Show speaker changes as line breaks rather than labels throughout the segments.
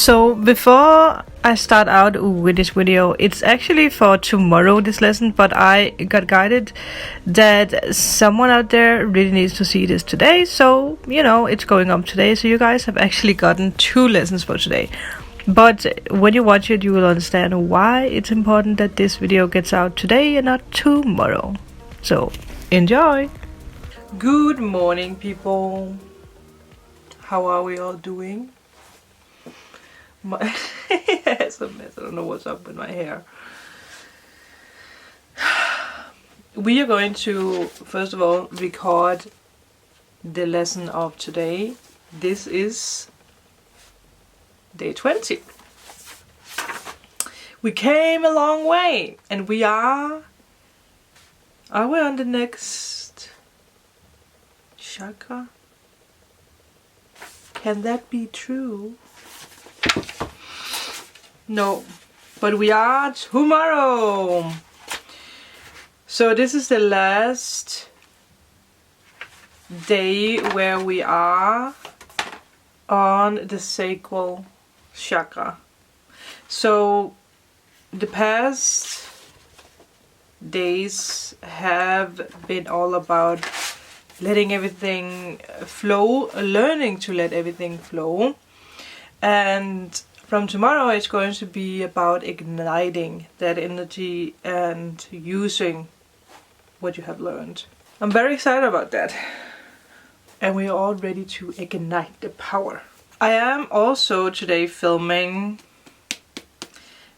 So before I start out with this video, it's actually for tomorrow, this lesson, but I got guided that someone out there really needs to see this today, so you know, it's going up today, so you guys have actually gotten 2 lessons for today. But when you watch it, you will understand why it's important that this video gets out today and not tomorrow. So enjoy! Good morning, people. How are we all doing? It's a mess. I don't know what's up with my hair. We are going to, first of all, record the lesson of today. This is day 20. We came a long way, and we are we on the next chakra? Can that be true? No, but we are tomorrow. So this is the last day where we are on the sacral chakra. So the past days have been all about letting everything flow, learning to let everything flow. And from tomorrow it's going to be about igniting that energy and using what you have learned. I'm very excited about that. And we are all ready to ignite the power. I am also today filming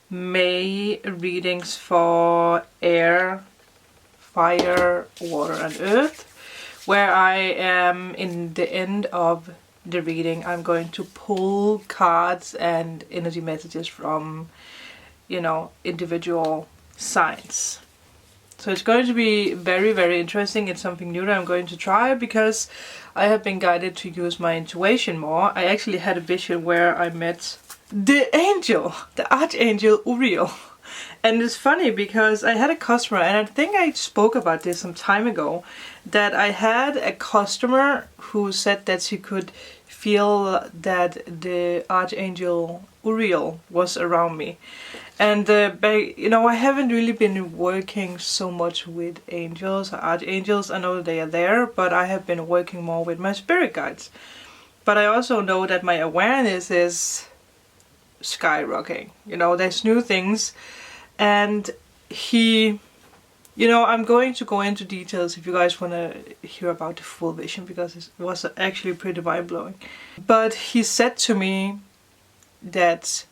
May readings for air, fire, water and earth, where I am in the end of the reading. I'm going to pull cards and energy messages from, you know, individual signs. So it's going to be very, very interesting. It's something new that I'm going to try because I have been guided to use my intuition more. I actually had a vision where I met the angel, the archangel Uriel. And it's funny because I had a customer, and I think I spoke about this some time ago, that I had a customer who said that she could feel that the archangel Uriel was around me. And you know, I haven't really been working so much with angels or archangels. I know they are there, but I have been working more with my spirit guides. But I also know that my awareness is skyrocketing. You know, there's new things, and he, you know, I'm going to go into details if you guys want to hear about the full vision, because it was actually pretty mind-blowing. But he said to me that,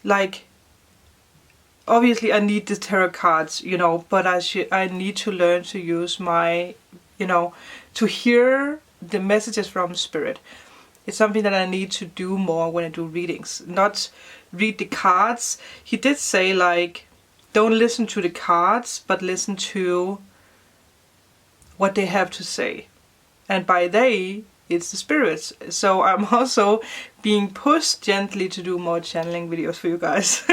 like, obviously I need the tarot cards, you know, but I need to learn to use my, you know, to hear the messages from spirit. It's something that I need to do more when I do readings, not read the cards. He did say, like, don't listen to the cards, but listen to what they have to say. And by they, it's the spirits. So I'm also being pushed gently to do more channeling videos for you guys.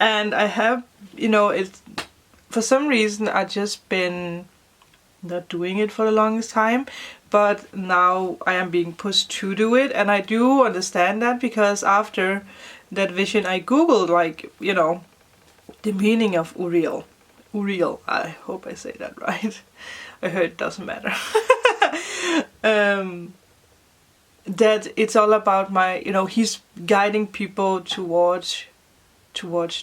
And I have, you know, it's, for some reason I've just been not doing it for the longest time. But now I am being pushed to do it, and I do understand that, because after that vision I googled, like, you know, the meaning of Uriel. Uriel, I hope I say that right. I heard it doesn't matter. That it's all about my, you know, he's guiding people towards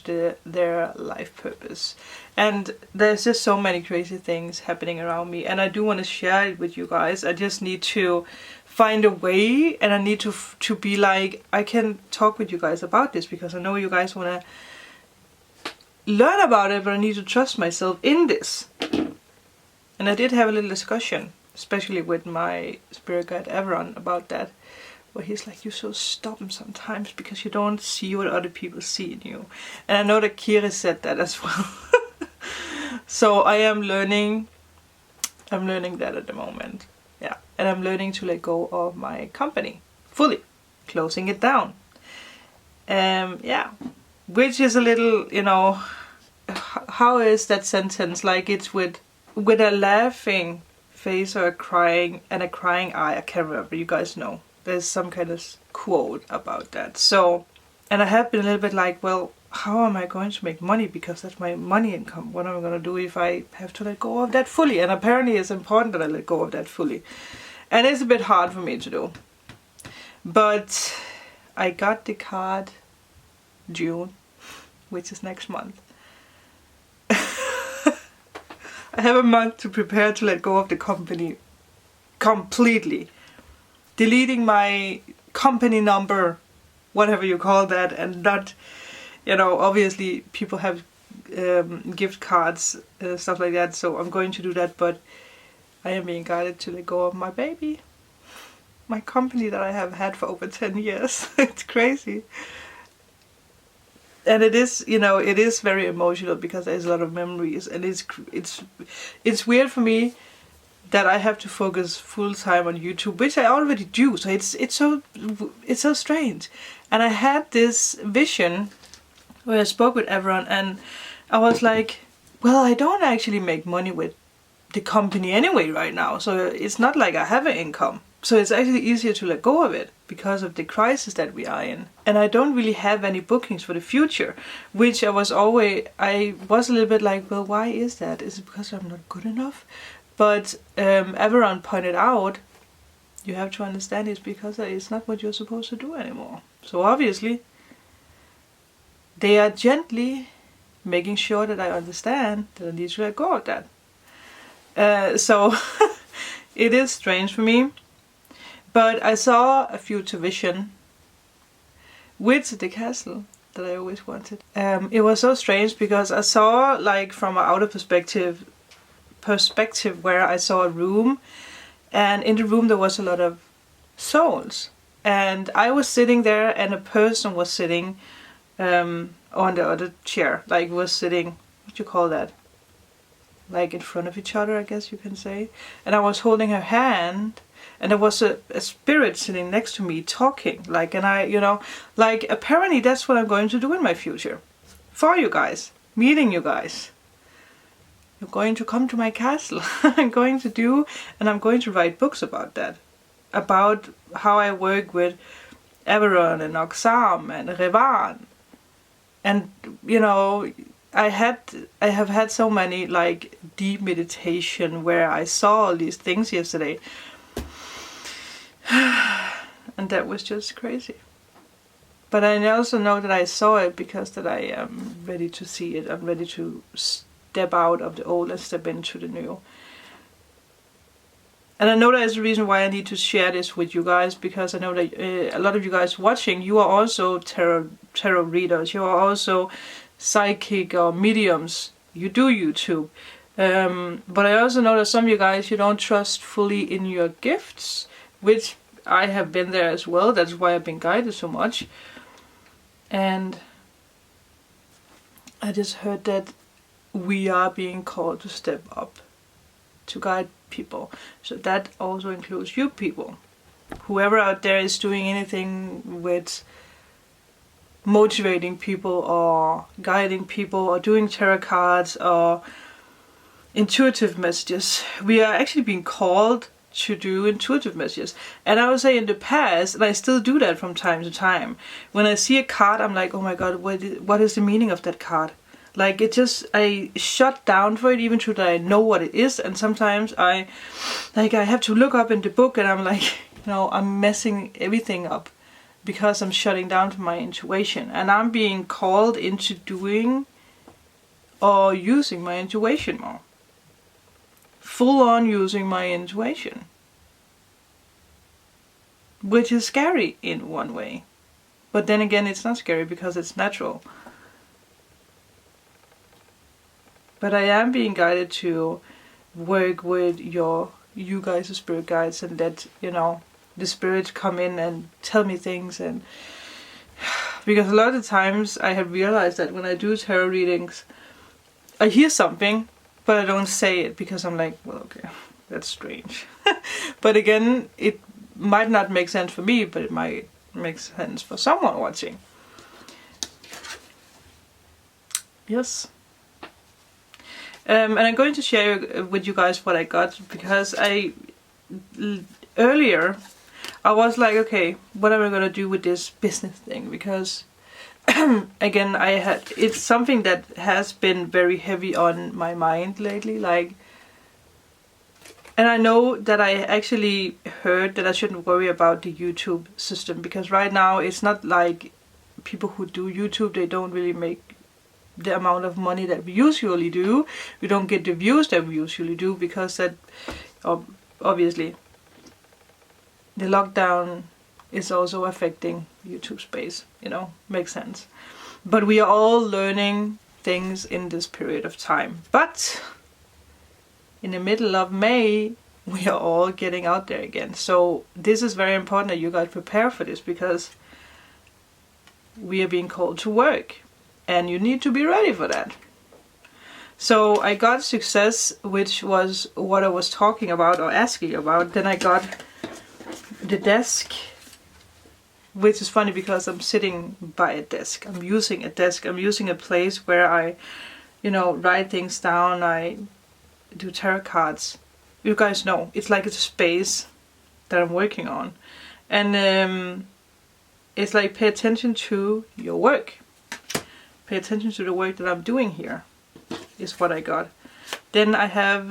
their life purpose. And there's just so many crazy things happening around me, and I do want to share it with you guys. I just need to find a way, and I need to be like, I can talk with you guys about this, because I know you guys want to learn about it, but I need to trust myself in this. And I did have a little discussion, especially with my spirit guide Everon, about that, where he's like, you're so stubborn sometimes because you don't see what other people see in you. And I know that Kira said that as well. So I am learning, I'm learning that at the moment. Yeah, and I'm learning to let go of my company fully, closing it down. Yeah, which is a little, you know, how is that sentence? Like, it's with a laughing face or a crying eye. I can't remember, you guys know. There's some kind of quote about that. So, and I have been a little bit like, well, how am I going to make money? Because that's my money income. What am I going to do if I have to let go of that fully? And apparently it's important that I let go of that fully. And it's a bit hard for me to do. But I got the card June, which is next month. I have a month to prepare to let go of the company completely. Deleting my company number, whatever you call that, and not, you know, obviously people have gift cards, stuff like that, so I'm going to do that, but I am being guided to let go of my baby. My company that I have had for over 10 years. It's crazy. And it is, you know, it is very emotional because there's a lot of memories, and it's weird for me that I have to focus full time on YouTube, which I already do. So it's so strange. And I had this vision where I spoke with everyone, and I was like, well, I don't actually make money with the company anyway right now, so it's not like I have an income. So it's actually easier to let go of it because of the crisis that we are in. And I don't really have any bookings for the future, which I was a little bit like, well, why is that? Is it because I'm not good enough? But everyone pointed out, you have to understand it's because it's not what you're supposed to do anymore. So obviously, they are gently making sure that I understand that I need to let go of that. So it is strange for me. But I saw a future vision with the castle that I always wanted. It was so strange because I saw, like, from an outer perspective where I saw a room, and in the room there was a lot of souls, and I was sitting there and a person was sitting on the other chair, like was sitting, what do you call that, like in front of each other, I guess you can say, and I was holding her hand, and there was a spirit sitting next to me talking, like, and I, you know, like, apparently that's what I'm going to do in my future for you guys, meeting you guys. You're going to come to my castle. I'm going to do, and I'm going to write books about that. About how I work with Everon and Oksam and Revan. And, you know, I have had so many, like, deep meditation where I saw all these things yesterday. And that was just crazy. But I also know that I saw it because that I am ready to see it. I'm ready to step out of the old and step into the new. And I know that is the reason why I need to share this with you guys, because I know that a lot of you guys watching, you are also tarot readers, you are also psychic or mediums, you do YouTube. But I also know that some of you guys, you don't trust fully in your gifts, which I have been there as well. That's why I've been guided so much. And I just heard that we are being called to step up, to guide people. So that also includes you people. Whoever out there is doing anything with motivating people or guiding people or doing tarot cards or intuitive messages. We are actually being called to do intuitive messages. And I would say in the past, and I still do that from time to time, when I see a card, I'm like, oh my god, what is the meaning of that card? Like, it just, I shut down for it, even though that I know what it is. And sometimes I have to look up in the book and I'm like, you know, I'm messing everything up because I'm shutting down to my intuition. And I'm being called into doing or using my intuition more. Full on using my intuition. Which is scary in one way. But then again, it's not scary because it's natural. But I am being guided to work with you guys, spirit guides, and let, you know, the spirits come in and tell me things. And because a lot of times I have realized that when I do tarot readings, I hear something, but I don't say it because I'm like, well, okay, that's strange. But again, it might not make sense for me, but it might make sense for someone watching. Yes. And I'm going to share with you guys what I got, because earlier I was like, okay, what am I gonna do with this business thing? Because again, it's something that has been very heavy on my mind lately, like, and I know that I actually heard that I shouldn't worry about the YouTube system, because right now it's not like people who do YouTube, they don't really make the amount of money that we usually do. We don't get the views that we usually do, because that obviously the lockdown is also affecting YouTube space, you know, makes sense. But we are all learning things in this period of time. But in the middle of May, we are all getting out there again. So this is very important that you guys prepare for this, because we are being called to work and you need to be ready for that. So I got success, which was what I was talking about or asking about. Then I got the desk, which is funny because I'm sitting by a desk. I'm using a desk. I'm using a place where I, write things down. I do tarot cards. You guys know, it's like it's a space that I'm working on. And it's like, pay attention to your work. Pay attention to the work that I'm doing here, is what I got. Then I have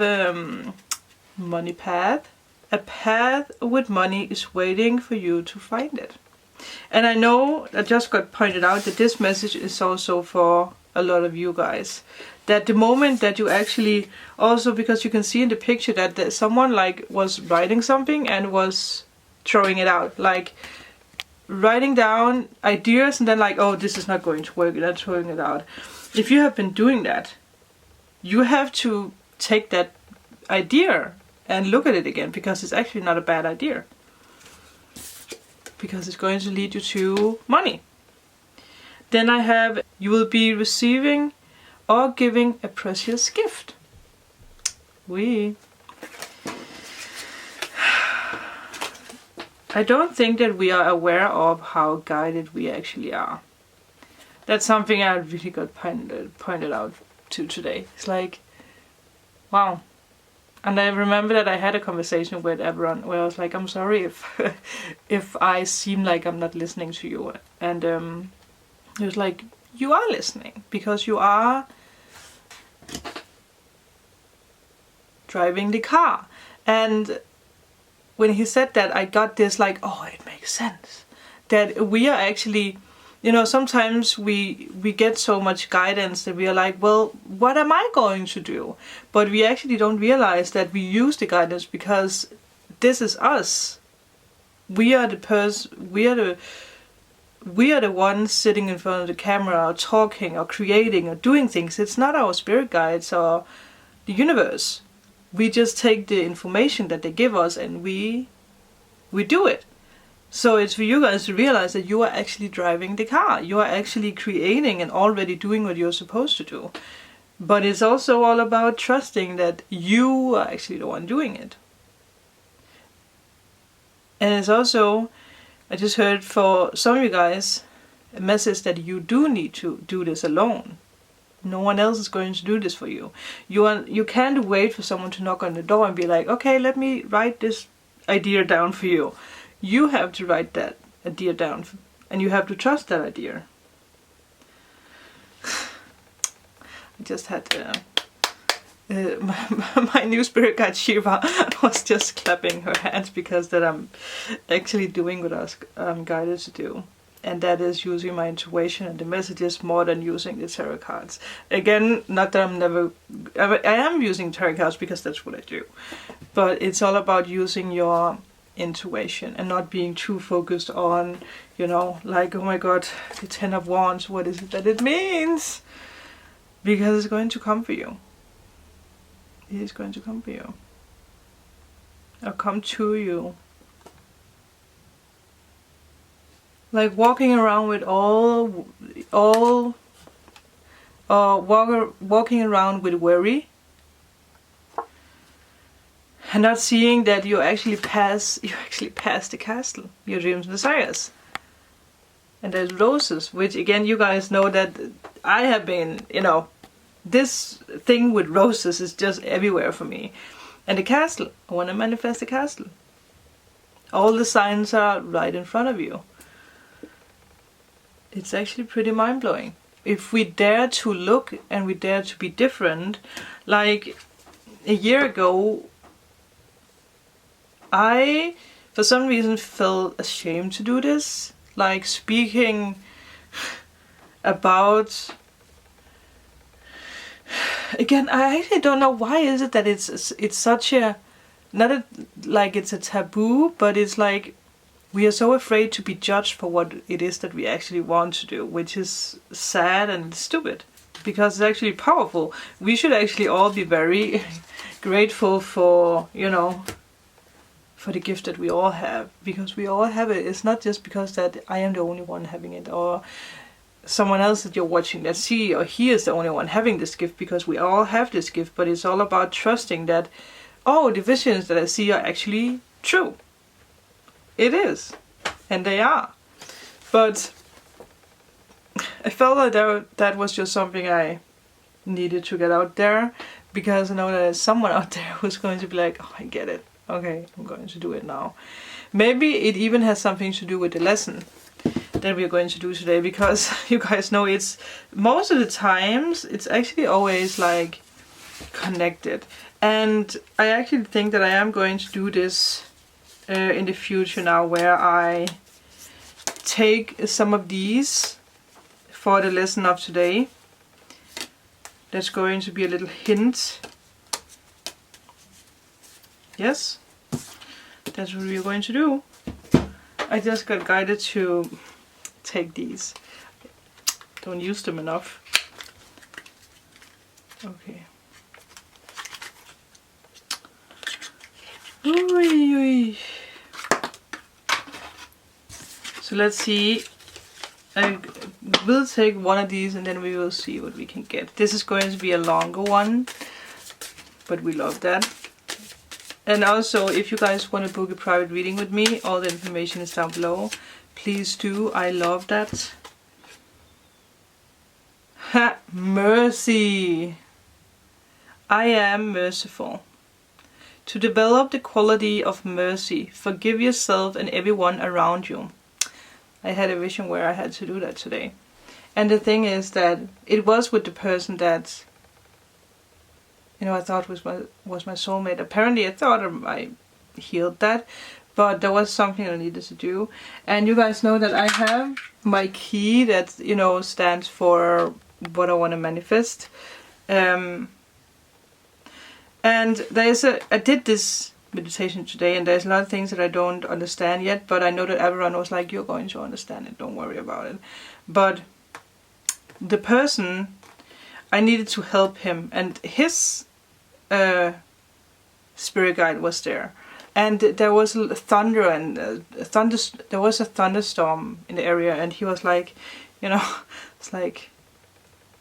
money path. A path with money is waiting for you to find it. And I know, I just got pointed out that this message is also for a lot of you guys. That the moment that you actually, also because you can see in the picture that someone like was writing something and was throwing it out. Like writing down ideas and then like, oh, this is not going to work, and then throwing it out. If you have been doing that, you have to take that idea and look at it again, because it's actually not a bad idea. Because it's going to lead you to money. Then I have, you will be receiving or giving a precious gift. I don't think that we are aware of how guided we actually are. That's something I really got pointed out to today. It's like, wow. And I remember that I had a conversation with everyone where I was like, I'm sorry if I seem like I'm not listening to you. And it was like, you are listening, because you are driving the car. And when he said that, I got this like, oh, it makes sense. That we are actually, sometimes we get so much guidance that we are like, well, what am I going to do? But we actually don't realize that we use the guidance because this is us. We are the ones sitting in front of the camera or talking or creating or doing things. It's not our spirit guides or the universe. We just take the information that they give us and we do it. So it's for you guys to realize that you are actually driving the car. You are actually creating and already doing what you're supposed to do. But it's also all about trusting that you are actually the one doing it. And it's also, I just heard for some of you guys, a message that you do need to do this alone. No one else is going to do this for you. You can't wait for someone to knock on the door and be like, okay, let me write this idea down for you. You have to write that idea down, and you have to trust that idea. I just had my new spirit guide Shiva was just clapping her hands because that I'm actually doing what I was guided to do. And that is using my intuition and the messages more than using the tarot cards. Again, not that I am using tarot cards because that's what I do. But it's all about using your intuition and not being too focused on, like, oh my god, the 10 of Wands, what is it that it means? Because it's going to come for you. It is going to come for you. Or come to you. Like walking around with walking around with worry, and not seeing that you actually pass the castle, your dreams and desires. And there's roses, which again, you guys know that I have been, this thing with roses is just everywhere for me. And the castle, I want to manifest the castle. All the signs are right in front of you. It's actually pretty mind-blowing. If we dare to look and we dare to be different, like a year ago, I, for some reason, felt ashamed to do this. Like speaking about... Again, I actually don't know why is it that it's such a... Not like it's a taboo, but it's like we are so afraid to be judged for what it is that we actually want to do, which is sad and stupid, because it's actually powerful. We should actually all be very grateful for, you know, for the gift that we all have, because we all have it. It's not just because that I am the only one having it, or someone else that you're watching that see or he is the only one having this gift, because we all have this gift. But it's all about trusting that, oh, the visions that I see are actually true. It is. And they are. But I felt like that was just something I needed to get out there, because I know that there's someone out there who's going to be like, oh, I get it. Okay, I'm going to do it now. Maybe it even has something to do with the lesson that we're going to do today, because you guys know it's most of the times it's actually always like connected. And I actually think that I am going to do this in the future now, where I take some of these for the lesson of today. There's going to be a little hint. Yes, that's what we're going to do. I just got guided to take these. Don't use them enough. Okay. Oy, oy. So let's see. I will take one of these and then we will see what we can get. This is going to be a longer one, but we love that. And also, if you guys want to book a private reading with me, all the information is down below. Please do. I love that. Ha! Mercy. I am merciful. To develop the quality of mercy, forgive yourself and everyone around you. I had a vision where I had to do that today. And the thing is that it was with the person that, you know, I thought was my soulmate. Apparently I thought I healed that, but there was something I needed to do. And you guys know that I have my key that, you know, stands for what I want to manifest. And I did this meditation today, and there's a lot of things that I don't understand yet, but I know that everyone was like, you're going to understand it, don't worry about it. But the person, I needed to help him, and his spirit guide was there, and there was thunder and there was a thunderstorm in the area, and he was like, you know, it's like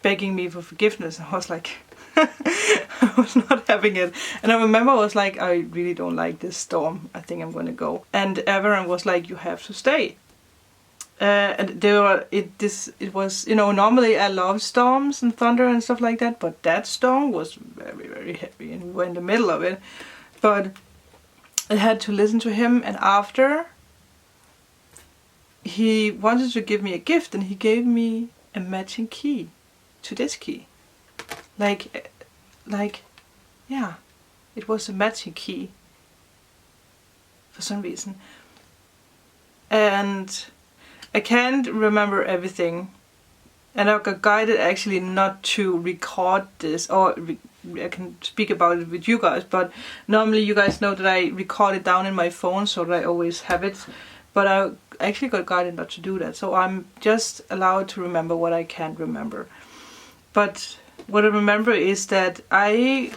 begging me for forgiveness. I was like, I was not having it. And I remember I was like, I really don't like this storm. I think I'm going to go. And everyone was like, you have to stay. And it was, you know, normally I love storms and thunder and stuff like that, but that storm was very, very heavy and we were in the middle of it. But I had to listen to him, and after he wanted to give me a gift, and he gave me a matching key to this key. Like, yeah, it was a matching key for some reason. And I can't remember everything. And I got guided actually not to record this, or I can speak about it with you guys, but normally you guys know that I record it down in my phone so that I always have it. But I actually got guided not to do that. So I'm just allowed to remember what I can't remember. But what I remember is that I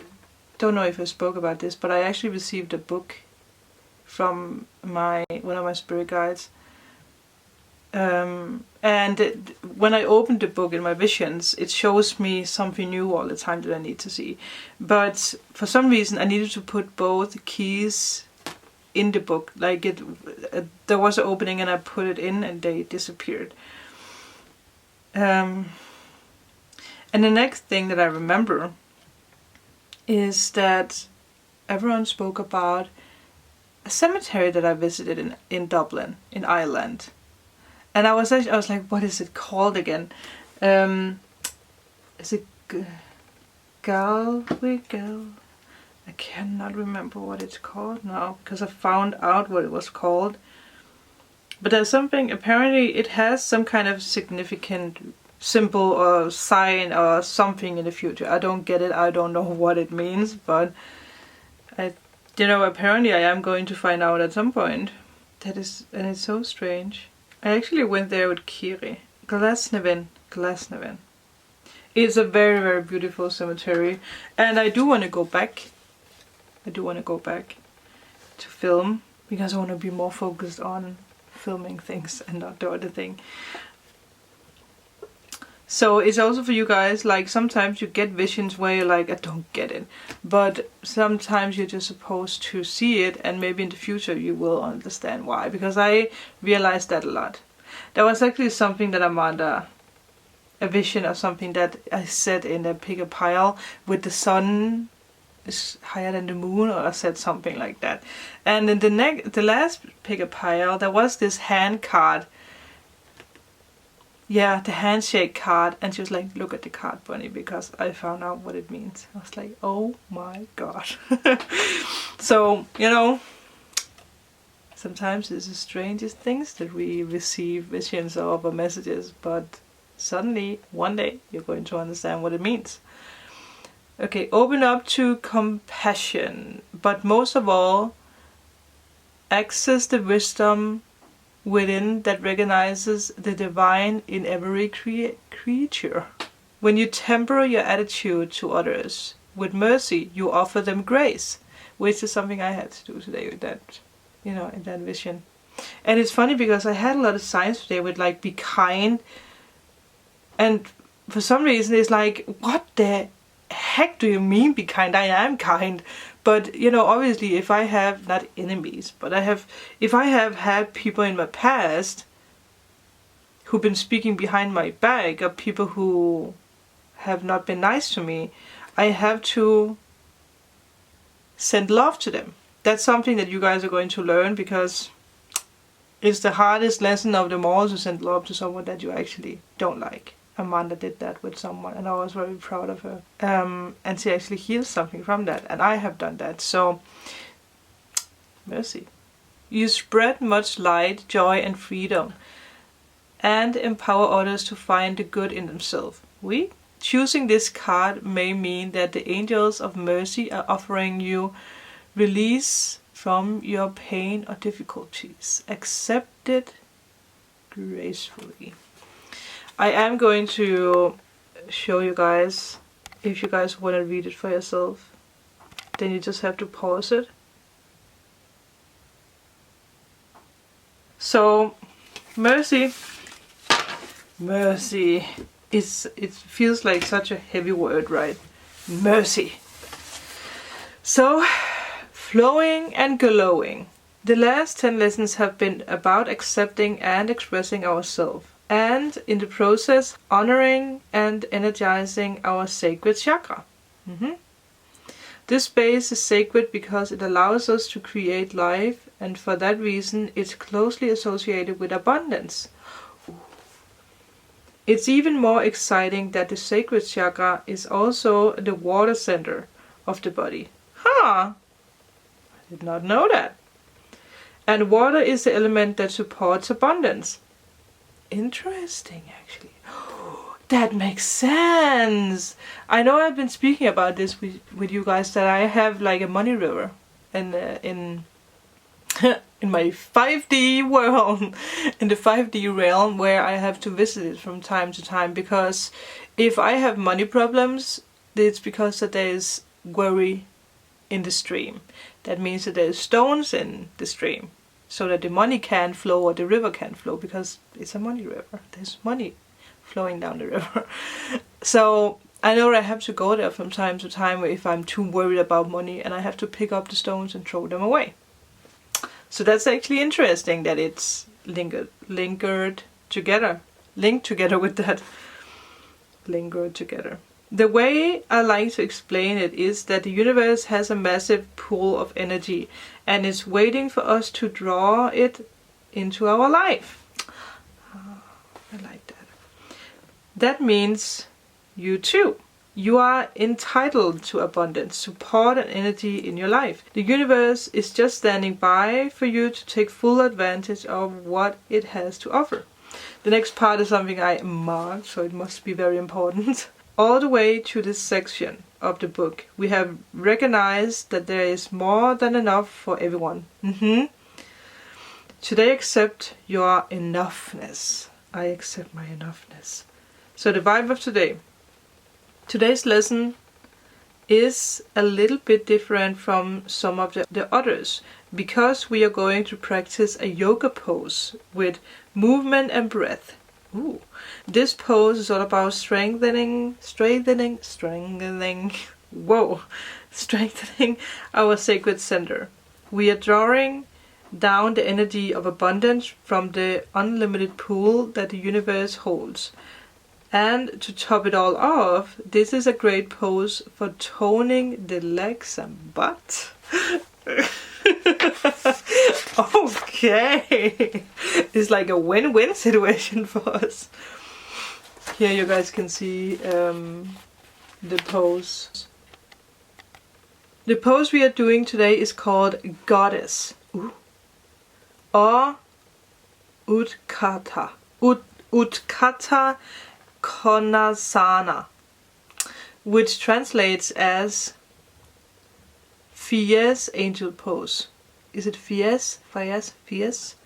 don't know if I spoke about this, but I actually received a book from one of my spirit guides. And when I opened the book in my visions, it shows me something new all the time that I need to see. But for some reason, I needed to put both keys in the book. Like there was an opening and I put it in and they disappeared. And the next thing that I remember is that everyone spoke about a cemetery that I visited in Dublin, in Ireland. And I was like, what is it called again? Is it Galway? I cannot remember what it's called now, because I found out what it was called. But there's something, apparently it has some kind of significant symbol or sign or something in the future. I don't get it, I don't know what it means, but apparently I am going to find out at some point. And it's so strange. I actually went there with Kiri. Glasnevin. It's a very, very beautiful cemetery, and I do want to go back. To film, because I want to be more focused on filming things and not the other thing. So it's also for you guys, like sometimes you get visions where you're like, I don't get it. But sometimes you're just supposed to see it, and maybe in the future you will understand why. Because I realized that a lot. There was actually something that Amanda, a vision or something that I said in a pick a pile with the sun is higher than the moon, or I said something like that. And in the last pick a pile, there was this hand card. Yeah, the handshake card, and she was like, look at the card, Bunny, because I found out what it means. I was like, oh my god. So, sometimes it's the strangest things that we receive visions of or messages, but suddenly, one day, you're going to understand what it means. Okay, open up to compassion, but most of all, access the wisdom within that recognizes the divine in every creature. When you temper your attitude to others with mercy, you offer them grace, which is something I had to do today with that, in that vision. And it's funny because I had a lot of signs today with like, be kind, and for some reason it's like, what the heck do you mean be kind? I am kind. But obviously, if I have not enemies, but if I have had people in my past who've been speaking behind my back, or people who have not been nice to me, I have to send love to them. That's something that you guys are going to learn, because it's the hardest lesson of them all, to send love to someone that you actually don't like. Amanda did that with someone, and I was very proud of her. And she actually healed something from that, and I have done that. So, mercy. You spread much light, joy, and freedom, and empower others to find the good in themselves. Choosing this card may mean that the angels of mercy are offering you release from your pain or difficulties. Accept it gracefully. I am going to show you guys, if you guys want to read it for yourself, then you just have to pause it. So, mercy, it feels like such a heavy word, right? Mercy. So, flowing and glowing. The last 10 lessons have been about accepting and expressing ourselves, and in the process honoring and energizing our sacred chakra. This space is sacred because it allows us to create life, and for that reason it's closely associated with abundance. It's even more exciting that the sacred chakra is also the water center of the body. I did not know that. And water is the element that supports abundance. Interesting, actually. That makes sense. I know I've been speaking about this with you guys, that I have like a money river in in my 5D world, in the 5D realm, where I have to visit it from time to time, because if I have money problems, it's because that there is worry in the stream. That means that there's stones in the stream, so that the money can flow, or the river can flow, because it's a money river. There's money flowing down the river. So I know I have to go there from time to time if I'm too worried about money, and I have to pick up the stones and throw them away. So that's actually interesting that it's linked together with that. Lingered together. The way I like to explain it is that the universe has a massive pool of energy and is waiting for us to draw it into our life. I like that. That means you too. You are entitled to abundance, support and energy in your life. The universe is just standing by for you to take full advantage of what it has to offer. The next part is something I marked, so it must be very important. All the way to this section of the book, we have recognized that there is more than enough for everyone. Today accept your enoughness. I accept my enoughness. So the vibe of today. Today's lesson is a little bit different from some of the others because we are going to practice a yoga pose with movement and breath. Ooh. This pose is all about strengthening our sacred center. We are drawing down the energy of abundance from the unlimited pool that the universe holds. And to top it all off, this is a great pose for toning the legs and butt. Okay, it's like a win-win situation for us. Here you guys can see the pose. The pose we are doing today is called Goddess. Ooh. Or Utkata. Utkata Konasana, which translates as fierce angel pose. Is it fierce? Fierce?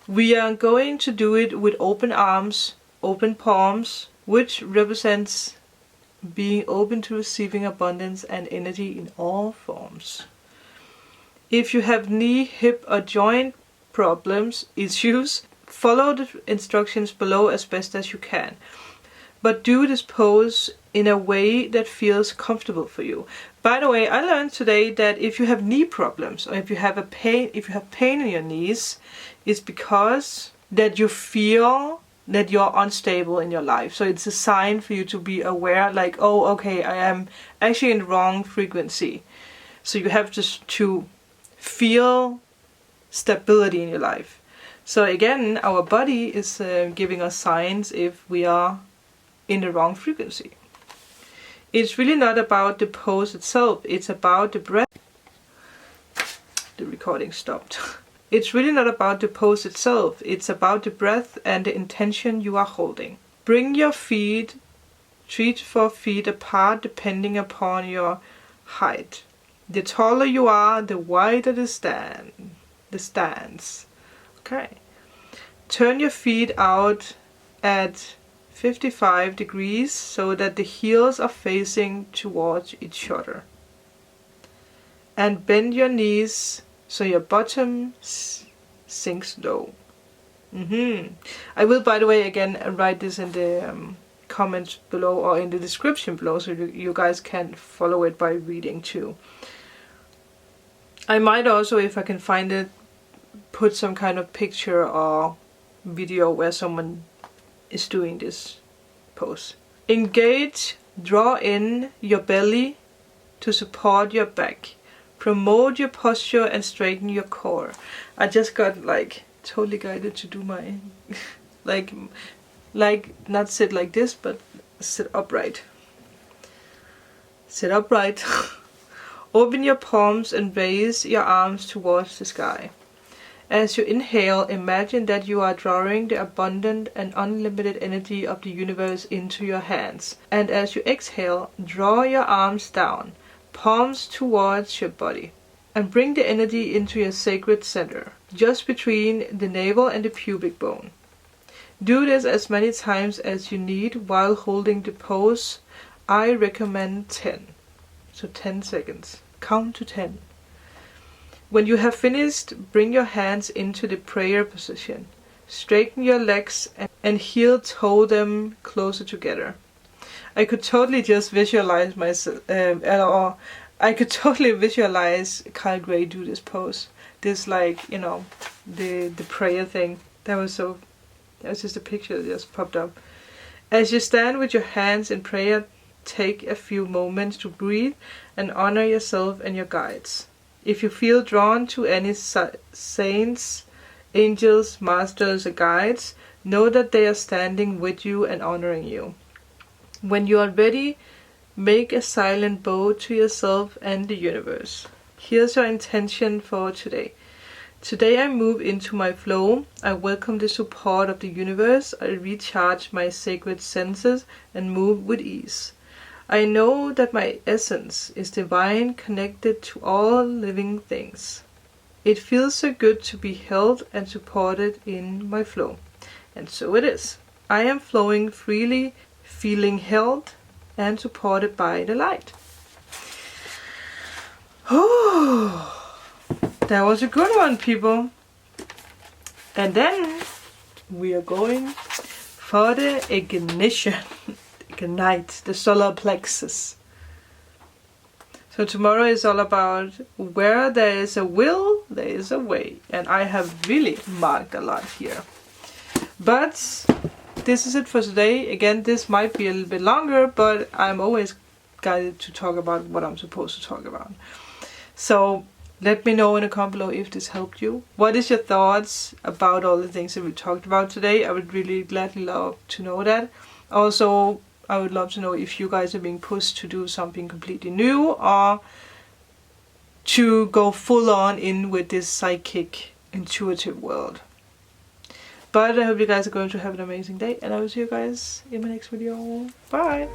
We are going to do it with open arms, open palms, which represents being open to receiving abundance and energy in all forms. If you have knee, hip or joint issues, follow the instructions below as best as you can. But do this pose in a way that feels comfortable for you. By the way, I learned today that if you have knee problems or if you have pain in your knees, it's because that you feel that you're unstable in your life. So it's a sign for you to be aware, like, oh, okay, I am actually in the wrong frequency. So you have to feel stability in your life. So again, our body is giving us signs if we are in the wrong frequency. It's really not about the pose itself, it's about the breath. The recording stopped. It's really not about the pose itself, it's about the breath and the intention you are holding. Bring your feet 3 to 4 feet apart depending upon your height. The taller you are, the wider the stance. Okay. Turn your feet out at 55 degrees so that the heels are facing towards each other. And bend your knees so your bottom sinks low. I will, by the way, again write this in the comments below or in the description below so you guys can follow it by reading too. I might also, if I can find it, put some kind of picture or video where someone is doing this pose. Engage, draw in your belly to support your back. Promote your posture and straighten your core. I just got totally guided to do my like not sit like this, but sit upright. Sit upright. Open your palms and raise your arms towards the sky. As you inhale, imagine that you are drawing the abundant and unlimited energy of the universe into your hands. And as you exhale, draw your arms down, palms towards your body. And bring the energy into your sacred center, just between the navel and the pubic bone. Do this as many times as you need while holding the pose. I recommend 10. So 10 seconds. Count to 10. When you have finished, bring your hands into the prayer position. Straighten your legs and heel toe them closer together. I could totally just visualize myself, I could totally visualize Kyle Gray do this pose. This the prayer thing. That was just a picture that just popped up. As you stand with your hands in prayer, take a few moments to breathe and honor yourself and your guides. If you feel drawn to any saints, angels, masters, or guides, know that they are standing with you and honoring you. When you are ready, make a silent bow to yourself and the universe. Here's your intention for today. Today I move into my flow. I welcome the support of the universe. I recharge my sacred senses and move with ease. I know that my essence is divine, connected to all living things. It feels so good to be held and supported in my flow. And so it is. I am flowing freely, feeling held and supported by the light. Oh, that was a good one, people. And then we are going for the ignition. Ignite the solar plexus. So tomorrow is all about where there is a will, there is a way. And I have really marked a lot here. But this is it for today. Again, this might be a little bit longer, but I'm always guided to talk about what I'm supposed to talk about. So let me know in a comment below if this helped you. What is your thoughts about all the things that we talked about today? I would really gladly love to know that. Also, I would love to know if you guys are being pushed to do something completely new or to go full on in with this psychic, intuitive world. But I hope you guys are going to have an amazing day, and I will see you guys in my next video. Bye!